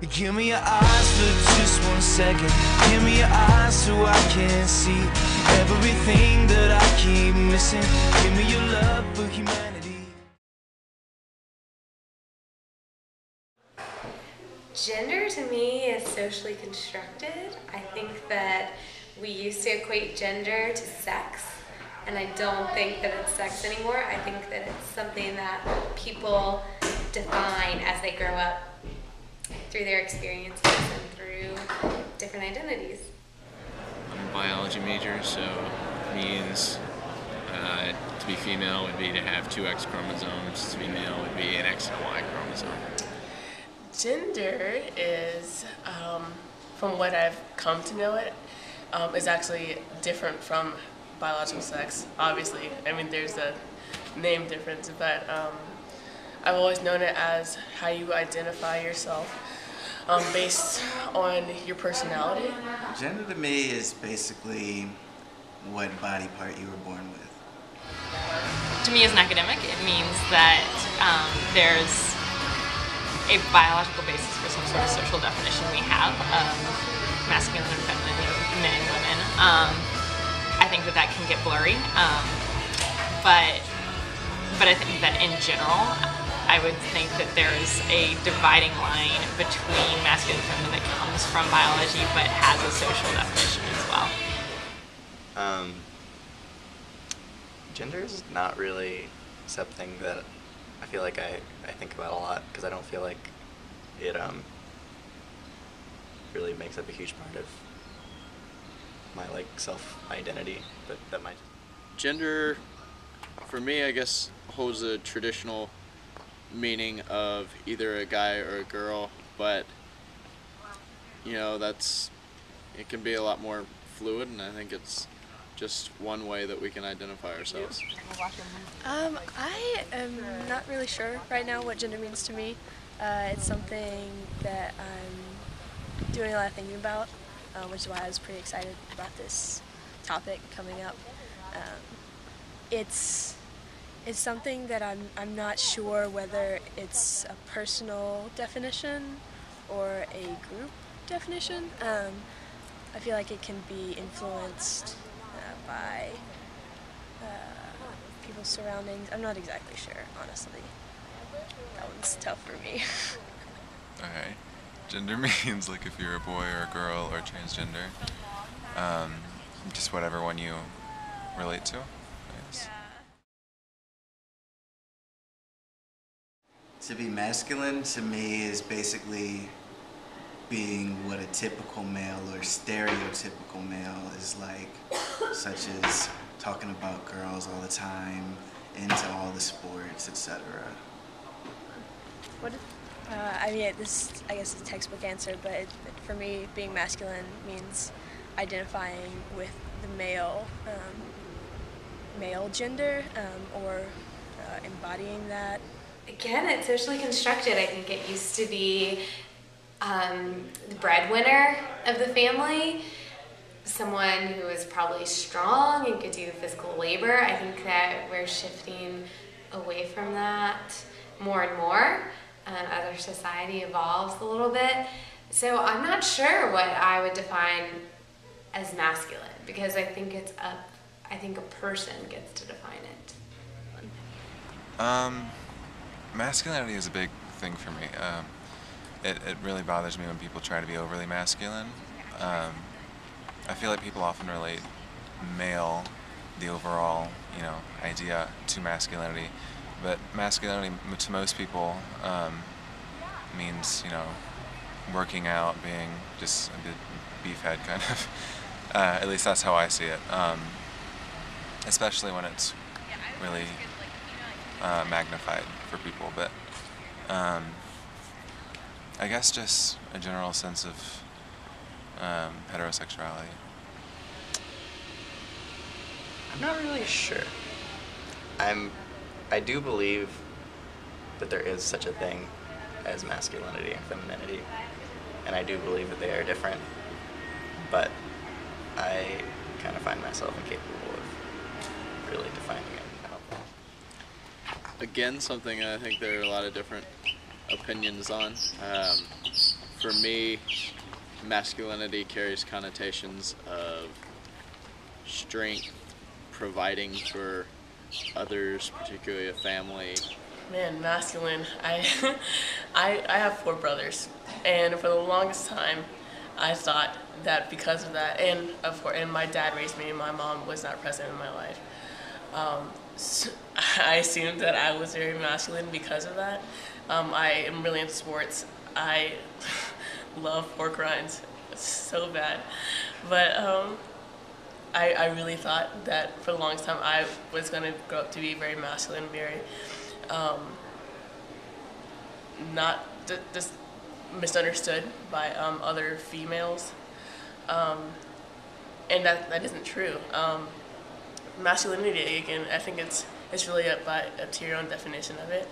Give me your eyes for just 1 second. Give me your eyes so I can see everything that I keep missing. Give me your love for humanity. Gender to me is socially constructed. I think that we used to equate gender to sex, and I don't think that it's sex anymore. I think that it's something that people define as they grow up through their experiences and through different identities. I'm a biology major, so it means to be female would be to have 2 X chromosomes, to be male would be an X and a Y chromosome. Gender is, from what I've come to know it, is actually different from biological sex. Obviously, I mean, there's a name difference, but I've always known it as how you identify yourself based on your personality. Gender to me is basically what body part you were born with. To me, as an academic, it means that there's a biological basis for some sort of social definition we have of masculine and feminine, men and women. I think that can get blurry, but I think that in general, I would think that there is a dividing line between masculine and feminine that comes from biology, but has a social definition as well. Gender is not really something that I feel like I think about a lot, because I don't feel like it really makes up a huge part of my self-identity, but that might. Gender, for me, I guess, holds a traditional meaning of either a guy or a girl, but it can be a lot more fluid, and I think it's just one way that we can identify ourselves. I am not really sure right now what gender means to me. It's something that I'm doing a lot of thinking about, which is why I was pretty excited about this topic coming up. It's something that I'm not sure whether it's a personal definition or a group definition. I feel like it can be influenced by people's surroundings. I'm not exactly sure, honestly. That one's tough for me. Okay. Gender means like if you're a boy or a girl or transgender. Just whatever one you relate to, I guess. To be masculine to me is basically being what a typical male or stereotypical male is like, such as talking about girls all the time, into all the sports, etc. I mean, this I guess is a textbook answer, but for me, being masculine means identifying with the male gender, or embodying that. Again, it's socially constructed. I think it used to be the breadwinner of the family, someone who was probably strong and could do physical labor. I think that we're shifting away from that more and more as our society evolves a little bit. So I'm not sure what I would define as masculine, because I think a person gets to define it. Masculinity is a big thing for me. It really bothers me when people try to be overly masculine. I feel like people often relate male, the overall, idea, to masculinity, but masculinity to most people means, working out, being just a beefhead kind of. At least that's how I see it. Especially when it's really magnified for people, but I guess just a general sense of heterosexuality. I'm not really sure. I do believe that there is such a thing as masculinity and femininity, and I do believe that they are different, but I kind of find myself incapable of really defining it. Again, something I think there are a lot of different opinions on. For me, masculinity carries connotations of strength, providing for others, particularly a family. Man, masculine. I have 4 brothers, and for the longest time, I thought that because of that, and of course, and my dad raised me, and my mom was not present in my life. So I assumed that I was very masculine because of that. I am really into sports. I love pork rinds so bad, but I really thought that for the longest time I was going to grow up to be very masculine, very not just misunderstood by other females, and that isn't true. Masculinity, again, I think it's really up to your own definition of it.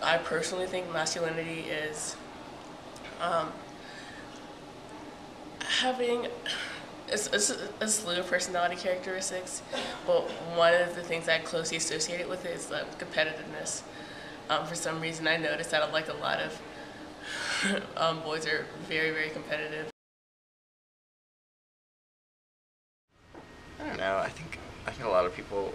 I personally think masculinity is having a slew of personality characteristics, but one of the things I closely associate it with is competitiveness. For some reason, I noticed that like a lot of boys are very, very competitive. I don't know. I think a lot of people,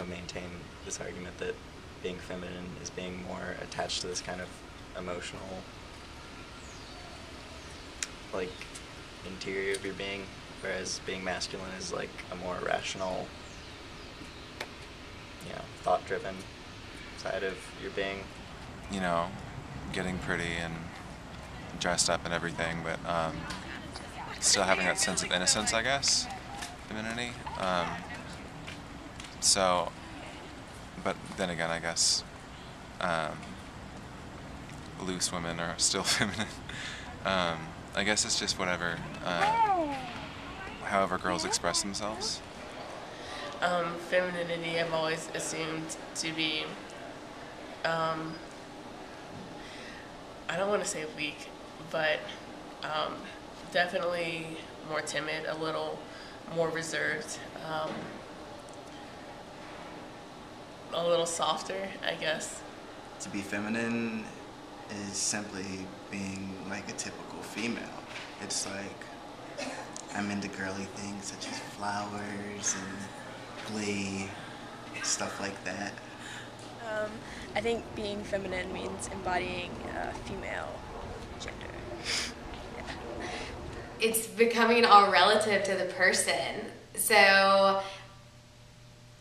maintain this argument that being feminine is being more attached to this kind of emotional, like, interior of your being, whereas being masculine is like a more rational, thought-driven side of your being. Getting pretty and dressed up and everything, but still having that sense of innocence, I guess, femininity. But then again, I guess loose women are still feminine. I guess it's just whatever, however girls express themselves. Femininity I've always assumed to be, I don't want to say weak, but definitely more timid, a little more reserved, a little softer, I guess. To be feminine is simply being like a typical female. It's like I'm into girly things such as flowers and glee, stuff like that. I think being feminine means embodying female gender. Yeah. It's becoming all relative to the person. So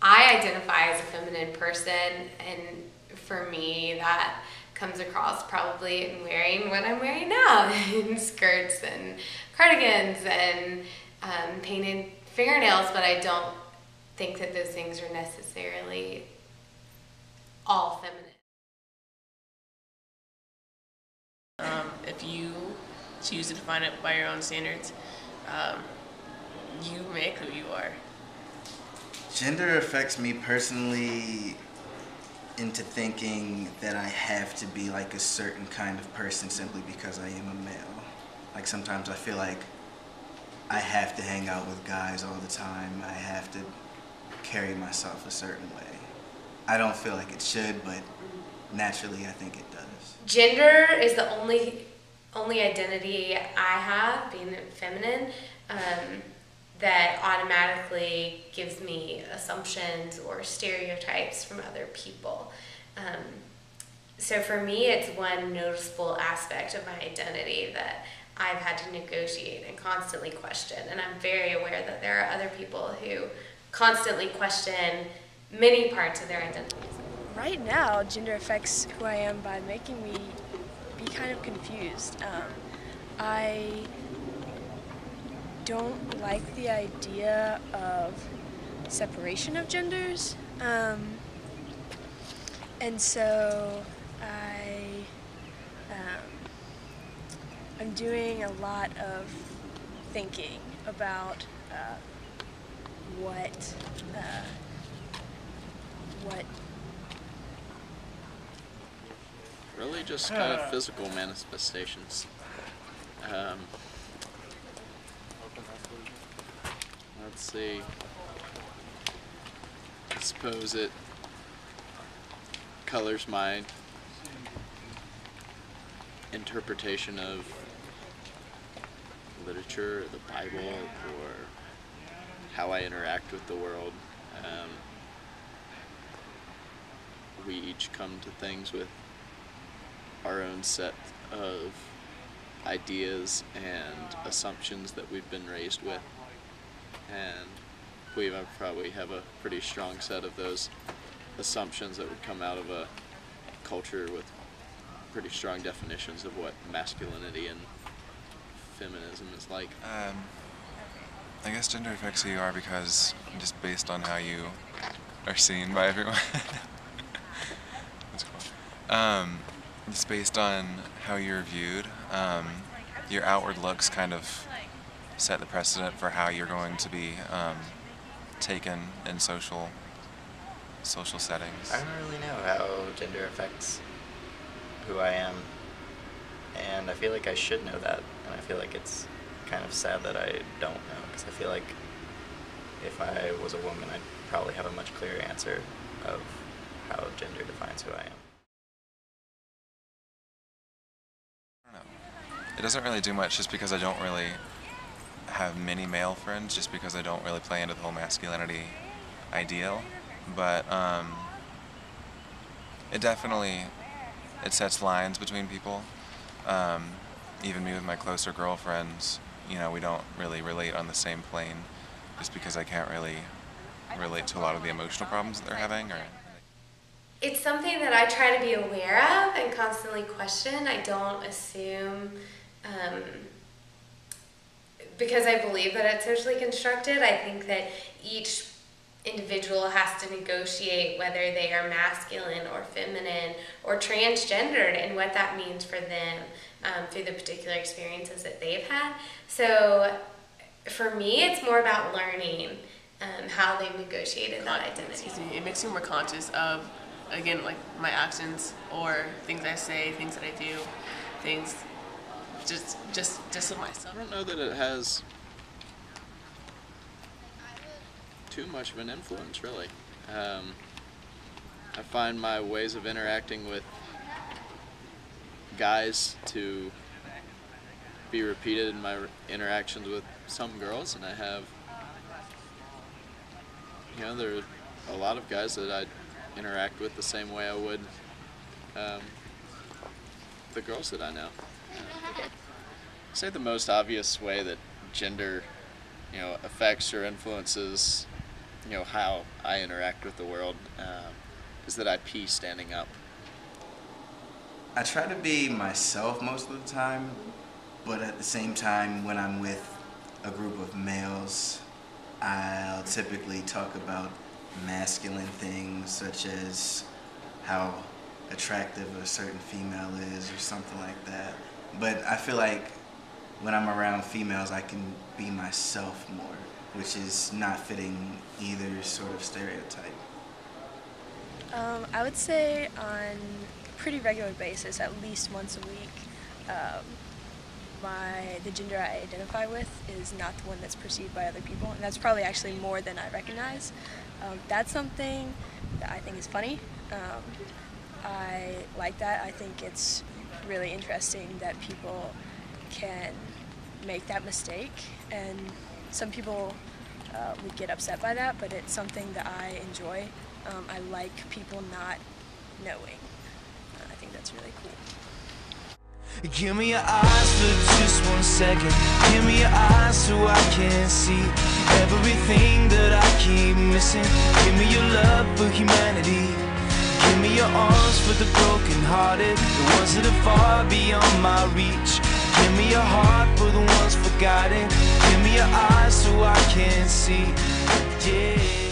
I identify as a feminine person, and for me that comes across probably in wearing what I'm wearing now, in skirts and cardigans and painted fingernails, but I don't think that those things are necessarily all feminine. If you choose to define it by your own standards, you make who you are. Gender affects me personally into thinking that I have to be like a certain kind of person simply because I am a male. Like sometimes I feel like I have to hang out with guys all the time. I have to carry myself a certain way. I don't feel like it should, but naturally I think it does. Gender is the only identity I have, being feminine, that automatically gives me assumptions or stereotypes from other people. So for me, it's one noticeable aspect of my identity that I've had to negotiate and constantly question. And I'm very aware that there are other people who constantly question many parts of their identities. Right now, gender affects who I am by making me be kind of confused. I don't like the idea of separation of genders, and so I'm doing a lot of thinking about what Really just kind of physical manifestations. Let's see. I suppose it colors my interpretation of literature, or the Bible, or how I interact with the world. We each come to things with our own set of ideas and assumptions that we've been raised with, and we probably have a pretty strong set of those assumptions that would come out of a culture with pretty strong definitions of what masculinity and feminism is like. I guess gender affects who you are because just based on how you are seen by everyone. That's cool. Just based on how you're viewed, your outward looks kind of set the precedent for how you're going to be taken in social settings. I don't really know how gender affects who I am, and I feel like I should know that, and I feel like it's kind of sad that I don't know, because I feel like if I was a woman, I'd probably have a much clearer answer of how gender defines who I am. I don't know. It doesn't really do much just because I don't really have many male friends, just because I don't really play into the whole masculinity ideal, but it sets lines between people. Even me with my closer girlfriends, you know, we don't really relate on the same plane just because I can't really relate to a lot of the emotional problems that they're having. It's something that I try to be aware of and constantly question. I don't assume, because I believe that it's socially constructed. I think that each individual has to negotiate whether they are masculine or feminine or transgendered and what that means for them through the particular experiences that they've had. So for me, it's more about learning how they've negotiated that identity. It makes me more conscious of, again, like my actions or things I say, things that I do, things just of myself. I don't know that it has too much of an influence, really. I find my ways of interacting with guys to be repeated in my interactions with some girls, and I have, you know, there are a lot of guys that I interact with the same way I would the girls that I know. I'd say the most obvious way that gender, you know, affects or influences, you know, how I interact with the world is that I pee standing up. I try to be myself most of the time, but at the same time, when I'm with a group of males, I'll typically talk about masculine things such as how attractive a certain female is or something like that. But I feel like when I'm around females, I can be myself more, which is not fitting either sort of stereotype. I would say on a pretty regular basis, at least once a week, the gender I identify with is not the one that's perceived by other people, and that's probably actually more than I recognize. That's something that I think is funny. I like that. I think it's really interesting that people can make that mistake, and some people would get upset by that, but it's something that I enjoy. I like people not knowing. I think that's really cool. Give me your eyes for just 1 second. Give me your eyes so I can see everything that I keep missing. Give me your love for humanity. Give me your arms for the broken hearted, the ones that are far beyond my reach. Give me your heart for the ones forgotten. Give me your eyes so I can see. Yeah.